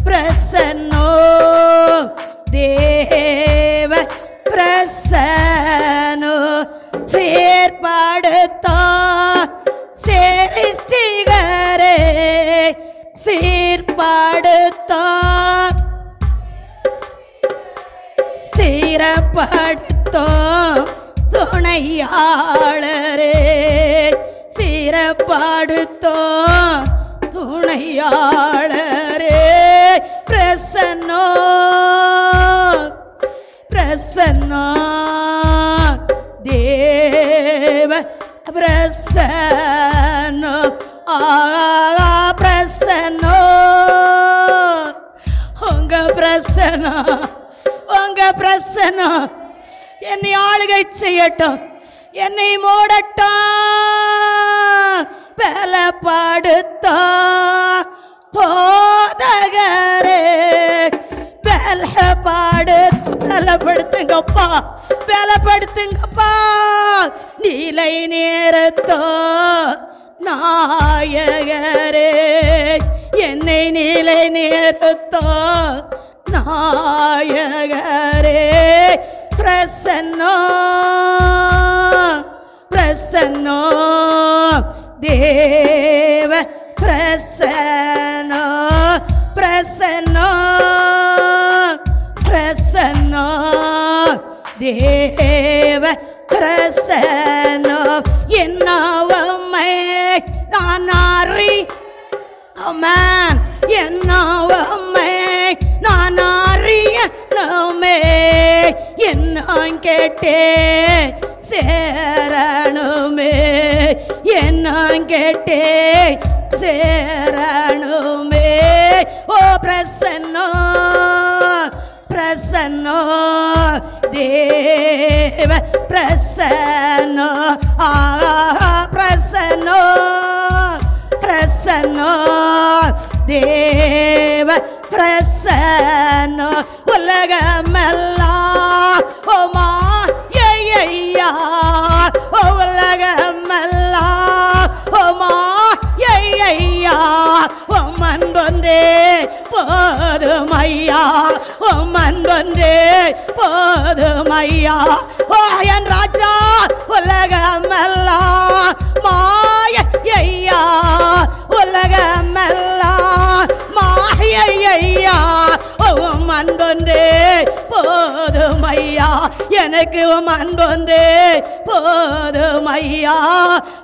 பிரசன்னோ தேவ பிரசன்னோ செயற்படுத்தோ சிருஷ்டிகரே சீர்படுத்தோ ஸ்திரப்படுத்தோ துணையாளரே சிறப்படுத்தோ துணையாளரே பிரசன்னோ பிரசன்னோ தேவ பிரசன்னோ பிரசன்னோ உங்க பிரசன்னோ உங்க பிரசன்னோ என்னை ஆளுகை செய்யட்டும் என்னை மூடட்டும் பலப்படுத்தோ போதகரே பலப்படுத்துங்கப்பா பலப்படுத்துங்கப்பா நிலை நேரத்தோ நாயகரே என்னை நிலை நேரத்தோ நாயகரே பிரசன்னோ பிரசன்னோ தேவ பிரசன்னோ பிரசன்னோ பிரசன்னோ தேவ பிரசன்னோ என்னவமை நான் அறி ஆமென் என்னவமை நான் அறியணுமே என்ன கேட்டே சேரணுமே என்ன கேட்டே சேரணுமே ஓ பிரசன்னோ பிரசன்னோ தேவ பிரசன்னோ பிரசன்னோ பிரசன்னோ தேவ பிரசன்னோ உலகமெல்லாம் ஓ மாயையா ஓ உலகமெல்லாம் ஓ மாயையா ஓ அன்பொன்றே போதுமையா ஓ அன்பொன்றே போதுமையா ஓ என் ராஜா உலகமெல்லாம் மாயையா உலகமெல்லாம் மாயையா ஓ அன்பொன்றே போதுமையா எனக்கு அன்பொன்றே போதுமையா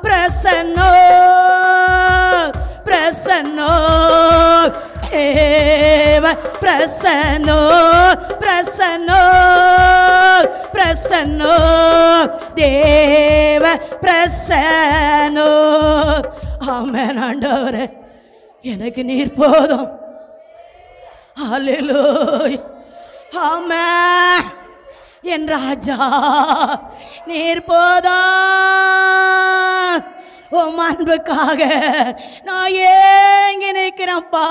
பிரசன்னோ பிரசன்னோ தேவ பிரசன்னோ பிரசன்னோ பிரசன்னோ தேவ பிரசன்னோ ஆமென் ஆண்டவரே எனக்கு நீர் போதும் ஹல்லேலூயா ஆமென் என் ராஜா நீர் போதும் உம் அன்புக்காக நான் ஏங்கி நிற்கிறேன்ப்பா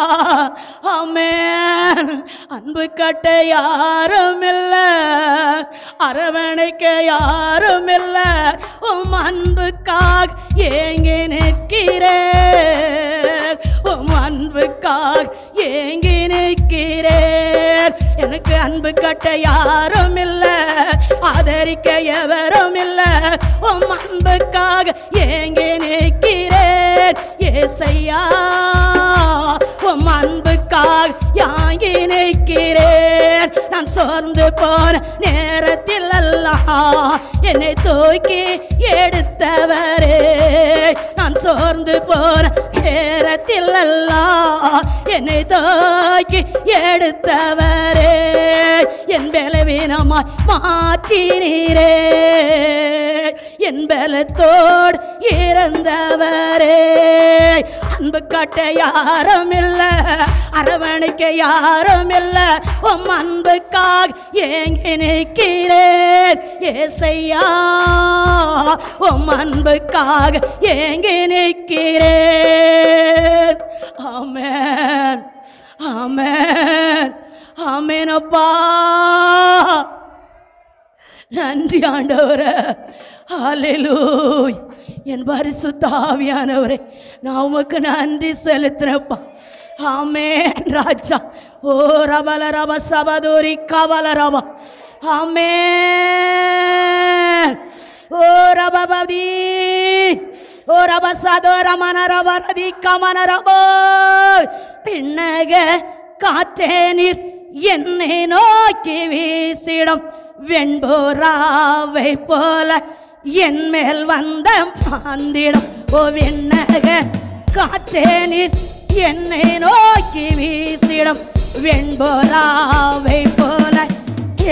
ஆமென் அன்பு கட்ட யாரும் இல்லை அரவணைக்க யாரும் இல்லை உம் அன்புக்காக ஏங்கி நிற்கிறேன் உம் அன்புக்காக ஏங்கி நிற்கிறேன் எனக்கு அன்பு கட்ட யாரும் இல்ல, ஆதரிக்க எவரும் இல்ல. உம் அன்புக்காக ஏங்கி நிற்கிறேன் ஏசையா, உம் அன்புக்காக யாங்கி நிற்கிறேன். நான் சோர்ந்து போன நேரத்தில் எல்லாம் என்னை தூக்கி எடுத்தவரே, நான் சோர்ந்து போன நேரத்தில் எல்லாம் என்னை தூக்கி எடுத்தவரே, என் பலவீனமாய் மாற்றினீரே, என் பலத்தோடு இறந்தவரே. அன்பு காட்ட யாரும் இல்ல, அரவணைக்க யாரும் இல்ல. உம் அன்புக்காக ஏங்கி நிற்கிறேன் ஏசையா, உம் அன்புக்காக ஏங்கி நிற்கிறேன். ஆமென் ஆமென் ஆமென் அப்பா. நன்றி ஆண்டவரே, ஹல்லேலூயா. என் பரிசுத்த ஆவியானவரே, நான் உமக்கு நன்றி செலுத்துறேன்ப்பா. ஆமென் ராஜா. ஓ ரபல ரப சபதோரி கவல ரப. ஆமென். ஓ ரபபதி ஓ ரப சதோ ரமன ரப ரதி கமன ரப. பின்னக காற்றே நீர் என்னை நோக்கி வீசிடும் வெண்புறாவை போல என் மேல் வந்த மாந்திடும். ஓ விண்ணக காற்றே நீர் என்னை நோக்கி வீசிடும் வெண்புறாவை போல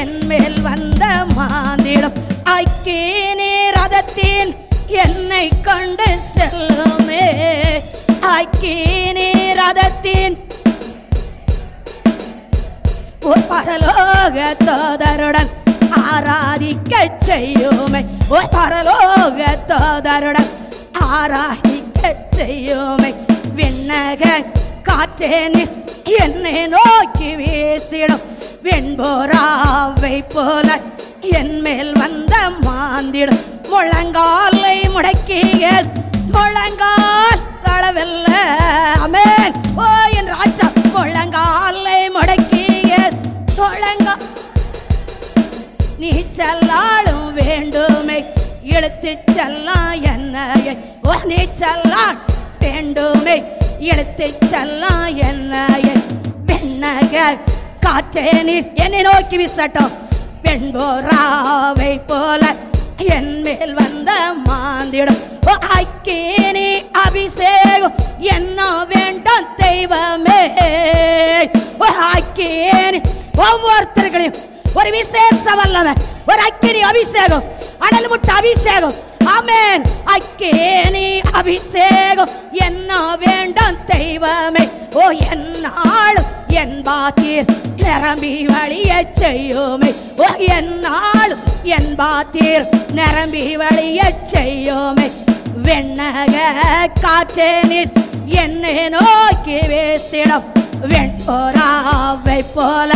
என் மேல் வந்த மாந்திடும். அக்கினி ரதத்தின் என்னை கொண்டு செல்லுமே, அக்கினி ரதத்தின் பரலோக தோதருடன் ஆராதிக்க செய்யுமே, பரலோக தோதருடன் ஆராதிக்க செய்யுமே. விண்ணக காற்றே நீர் என்னை நோக்கி வீசிடும் வெண்புறாவை போல என் மேல் வந்த மாந்திடும். முழங்காலை முடக்கிய முழங்கால் அளவில்ல. ஆமென். ஓ என் ராஜா, முழங்காலை முடக்கிய முழங்கா நீ செல்லாலும் வேண்டுமே, இழுத்து செல்லாம் என்னையை. ஓ நீ செல்லாம் வேண்டுமே, இழுத்து செல்லாம் என்னையை. வெண்ணக காற்றே நீர் என்னை நோக்கி வீசட்டும் வெண்புறாவை போல என் மேல் வந்த மாந்திடும். ஓ அக்கினி அபிஷேகம் என்ன வேண்டாம் தெய்வமே. ஓ அக்கினி ஒவ்வொருத்தர்களையும் ஒரு விசேஷ வல்லமை, ஒரு அக்கினி அபிஷேகம், அனல் முட்ட அபிஷேகம். ஆமென். அக்கினி அபிஷேகம் என்ன வேண்டாம் தெய்வமே. ஓ என்னாலும் என் பாத்திர் நிரம்பி வழிய செய்யுமே. ஓ என்னாலும் என் பாத்திர் நிரம்பி வழிய செய்யுமே. வெண்ணக காற்றே நீர் என்னை நோக்கி வீசிடும் வெண்புறாவை போல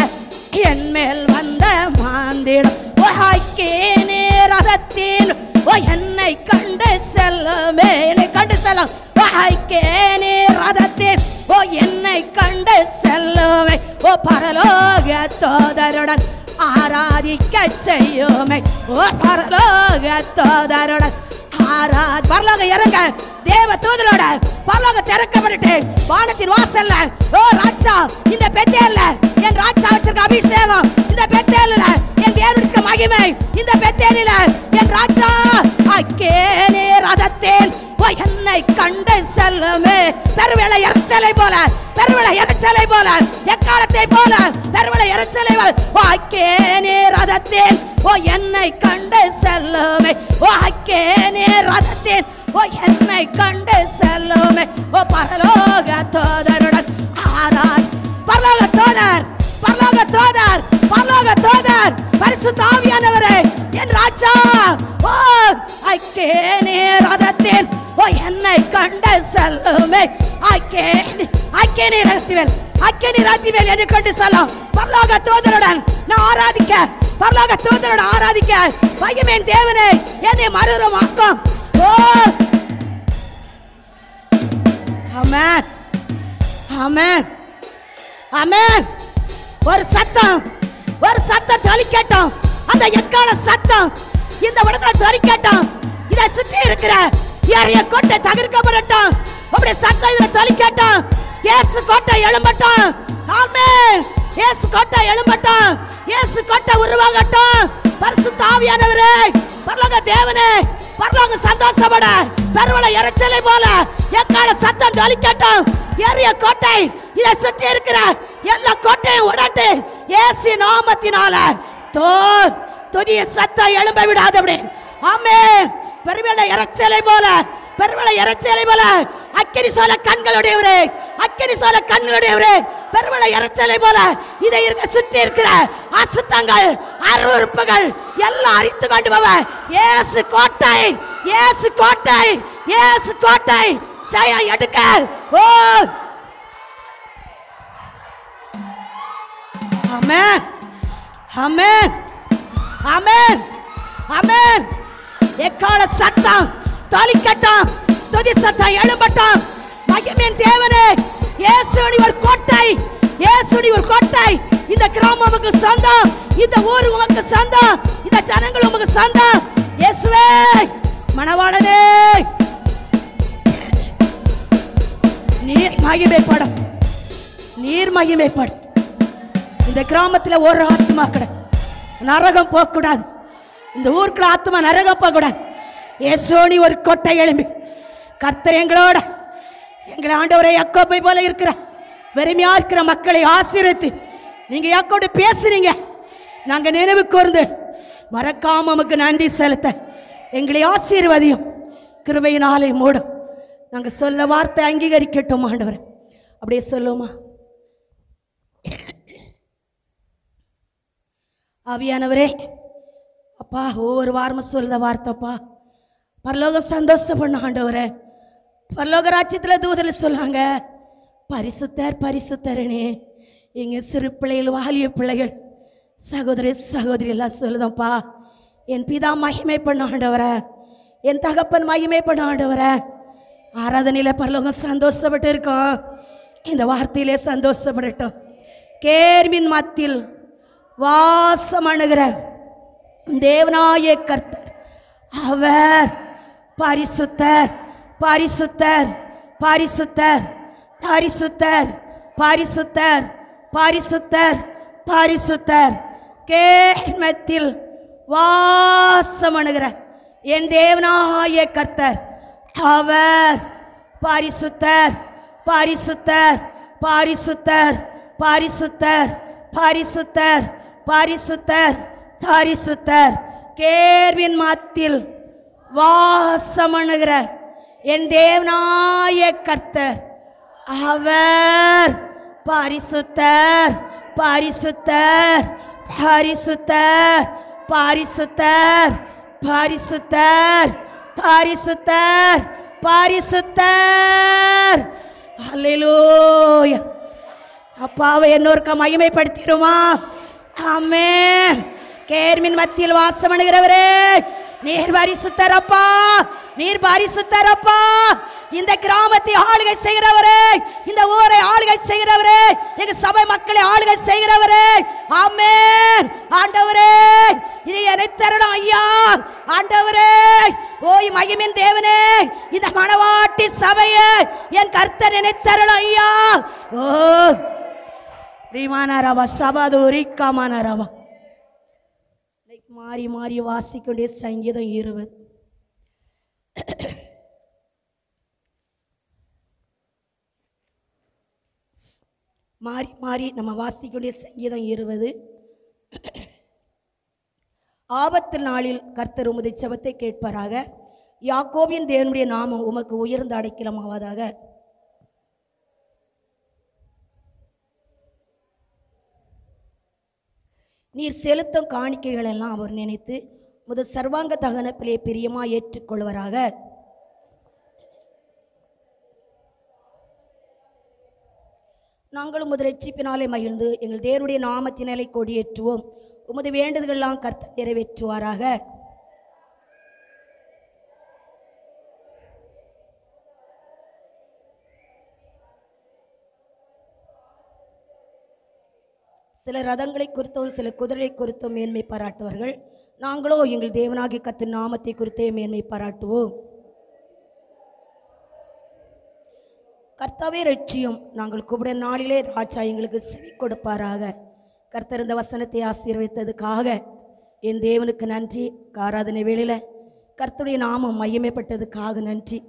என் மேல் வந்த மாந்திடும். ஓ அக்கினி ரதத்தின் ஓ என்னை கண்டு செல்லுமே, என்னை கண்டு செல்லும். ஓ அக்கினி ரதத்தின் ஓ என்னை கண்டு செல்லுமே. ஓ பரலோக தோதருடன் ஆராதிக்க செய்யுமே. ஓ பரலோக தோதருடன் பரலோக இறங்க தேவ தூதரோட பரலோக திறக்கப்பட்டு வானத்தின் வாசல்ல. ஓ ராஜா, இந்த பெத்தேல்ல என் ராஜா வச்சிருக்க அபிஷேகம், இந்த பெத்தேல்ல என் தேவனுடைய மகிமை, இந்த பெத்தேலில என் ராஜா அக்கினி ரதத்தின் ஓ என்னை கண்டு செல்லுமே. பெருவேளை இறைச்சலை போல, பெருவேளை இறைச்சலை போல, எக்காலத்தை போல பெருவேளை இறைச்சலை போல ஓ அக்கினி ரதத்தின் ஓ என்னை கண்டு செல்லுமே. ஓ அக்கினி ரதத்தின் ஓ என்னை கண்டு செல்லுமே. ஓ பரலோக தோதருடன் ஆரார். பரலோக தோதர், பரலோக தோதர், பரலோக தோதர், பரிசுத்த ஆவியானவரே என் ராஜா. ஓ அக்கினி ரதத்தின் ஓ என்னை கண்டு செல்லுமே. அக்கினி ரதத்தின் அக்கினி ரதத்தின் என்னை கண்டு செல்லும். பரலோக தோதருடன் நான் ஆராதிக்க, பரலோக தோதரோட ஆராதிக்க மகிமையின் தேவனே என்னை மறுரூபமாக்கும். ஓ ஆமென் ஆமென் ஆமென். ஒரு சத்தம், ஒரு சத்தம் தொலிக்கட்டும். அந்த எக்கால சத்தம் இந்த இடத்துல தொலிக்கட்டும். இதை சுற்றி இருக்கிற ஏரிய கோட்டை தகர்க்கப்படட்டும். அப்படி சத்தம் இதை தொலிக்கட்டும். இயேசு கோட்டை எழும்பட்டும். ஆமென். இயேசு கோட்டை எழும்பட்டும். இயேசு கோட்டை உருவாகட்டும். பரிசுத்த ஆவியானவரே, பரலோக தேவனே, பரலோக சந்தோஷப்பட பெருவள இறைச்சலை போல எக்கால சத்தம் தொலிக்கட்டும். ஏரிய கோட்டை இதை சுற்றி இருக்கிற எல்லா கோட்டையும் உடட்டு இயேசு நாமத்தினால துதிய சத்தம் எழும்ப விடாதபடி. ஆமென். பெருவள இறைச்சலை போல, பெருவள இறைச்சலை போல அக்கினி சோல கண்களுடையவரே, அக்கினி சோல கண்களுடையவரே, பெருவள இறைச்சலை போல இதை இருக்க சுற்றி இருக்கிற அசுத்தங்கள் அருவருப்புகள் எல்லாம் அரித்து கொண்டு போவ இயேசு கோட்டை, இயேசு கோட்டை, இயேசு கோட்டை ஜெயம் எடுக்க. ஓ ஆமென், ஆமென், ஆமென், ஆமென். எக்கால சத்தம் தொலிக்கட்டும். துதி சத்தம் எழும்பட்டும். மகிமையின் தேவனே, இயேசுடி ஒரு கோட்டை, இயேசுடி ஒரு கோட்டை. இந்த கிராமம் உமக்கு சொந்தம், இந்த ஊர் உமக்கு சொந்தம், இந்த ஜனங்கள் உமக்கு சொந்தம். இயேசுவே மணவாளனே, நீர் மகிமைப்படும், நீர் மகிமைப்படும். இந்த கிராமத்தில் ஒரு ஆத்மா கூட நரகம் போக கூடாது. இந்த ஊருக்குள்ள ஆத்மா நரகம் போக கூடாது. இயேசுடி ஒரு கோட்டை எழும்பி கர்த்தர் எங்களோட, எங்களை ஆண்டவரை யாக்கோபை போல இருக்கிற வெறுமையா இருக்கிற மக்களை ஆசீர்வதித்து நீங்க யாக்கோடு பேசுறீங்க. நாங்க நினைவு கூர்ந்து மறக்காம நமக்கு நன்றி செலுத்த எங்களை ஆசீர்வதியும், கிருபையினாலே மூடும். நாங்க சொல்ல வார்த்தை அங்கீகரிக்கட்டும் ஆண்டவர். அப்படியே சொல்லுமா ஆவியானவரே. அப்பா, ஒவ்வொரு வாரமும் சொல்ல வார்த்தைப்பா பரலோகம் சந்தோஷப்பண்ண ஆண்டவரே. பரலோக ராஜ்யத்தில் தூதர்கள் சொல்லுவாங்க, பரிசுத்தர் பரிசுத்தரனே. எங்க சிறு பிள்ளைகள், வாலிய பிள்ளைகள், சகோதரி சகோதரி எல்லாம் சொல்லுதப்பா, என் பிதா மகிமை பண்ண ஆண்டவரே, என் தகப்பன் மகிமை பண்ண ஆண்டவரே. ஆராதனையில பரலோகம் சந்தோஷப்பட்டு இருக்கோம். இந்த வார்த்தையிலே சந்தோஷப்படட்டும். கேர்மின் மத்தியில் வாசம் அணுகிற தேவனாய கர்த்தர் அவர் பரிசுத்தர், பரிசுத்தர், பரிசுத்தர், பரிசுத்தர், பரிசுத்தர், பரிசுத்தர், பரிசுத்தர். கேர்மத்தில் வாசம் அணுகிற என் தேவனாய கர்த்தர் அவர் பரிசுத்தர், பரிசுத்தர், பரிசுத்தர், பரிசுத்தர், பரிசுத்தர், பரிசுத்தர், பரிசுத்தர். கேர்வின் மத்தியில் வாசம் அணுகிற என் தேவனாய கர்த்தர் அவர் பரிசுத்தர், பரிசுத்தர், பரிசுத்தர், பரிசுத்தர், பரிசுத்தர், பரிசுத்தர், பரிசுத்தர். அல்லேலூயா. அப்பாவை என்னொருக்க மகிமைப்படுத்திடுமா? ஆமென். கேர்மின் மத்தியில் வாசம் அணுகிறவரே, நீர் பரிசுத்தரப்பா, நீர் பரிசுத்தரப்பா. இந்த கிராமத்தை ஆளுகை செய்கிறவரே, இந்த ஊரை ஆளுகை செய்கிறவரே, எங்க சபை மக்களை ஆளுகை செய்கிறவரே, ஆமென். ஆண்டவரே, இனி என்னை தரணும் ஐயா. ஆண்டவரே, ஓய் மகிமின் தேவனே, இந்த மணவாட்டி சபையை என் கர்த்தர் என்னை தரணும் ஐயா. ஓ ரீமானரவா சபாதூரி காமானரவா. மாறி மாறி வாசிக்கொண்டே சங்கீதம் 20. மாறி மாறி நம்ம வாசிக்கொண்டே சங்கீதம் 20. ஆபத்து நாளில் கர்த்தர் உமது ஜெபத்தை கேட்பாராக. யாக்கோபின் தேவனுடைய நாமம் உமக்கு உயர்ந்த அடைக்கலமாவதாக. நீர் செலுத்தும் காணிக்கைகள் எல்லாம் அவர் நினைத்து முதல் சர்வாங்க தகனப்பிலே பிரியமா ஏற்றுக்கொள்வராக. நாங்களும் உமது ரட்சிப்பினாலே மகிழ்ந்து எங்கள் தேவனுடைய நாமத்தினாலே கொடியேற்றுவோம். உமது வேண்டுதல்களெல்லாம் கர்த்தர் நிறைவேற்றுவாராக. சில ரதங்களை குறித்தும் சில குதிரை குறித்தும் மேன்மை பாராட்டுவார்கள். நாங்களோ எங்கள் தேவனாகிய கர்த்தர் நாமத்தை குறித்தே மேன்மை பாராட்டுவோம். கர்த்தாவே ரட்சியும், நாங்கள் கூப்பிட நாளிலே ராஜா எங்களுக்கு செவி கொடுப்பாராக. கர்த்தர் இந்த வசனத்தை ஆசீர்வதித்ததுக்காக என் தேவனுக்கு நன்றி. ஆராதனை வேளையில் கர்த்தருடைய நாமம் மையமைப்பட்டதுக்காக நன்றி.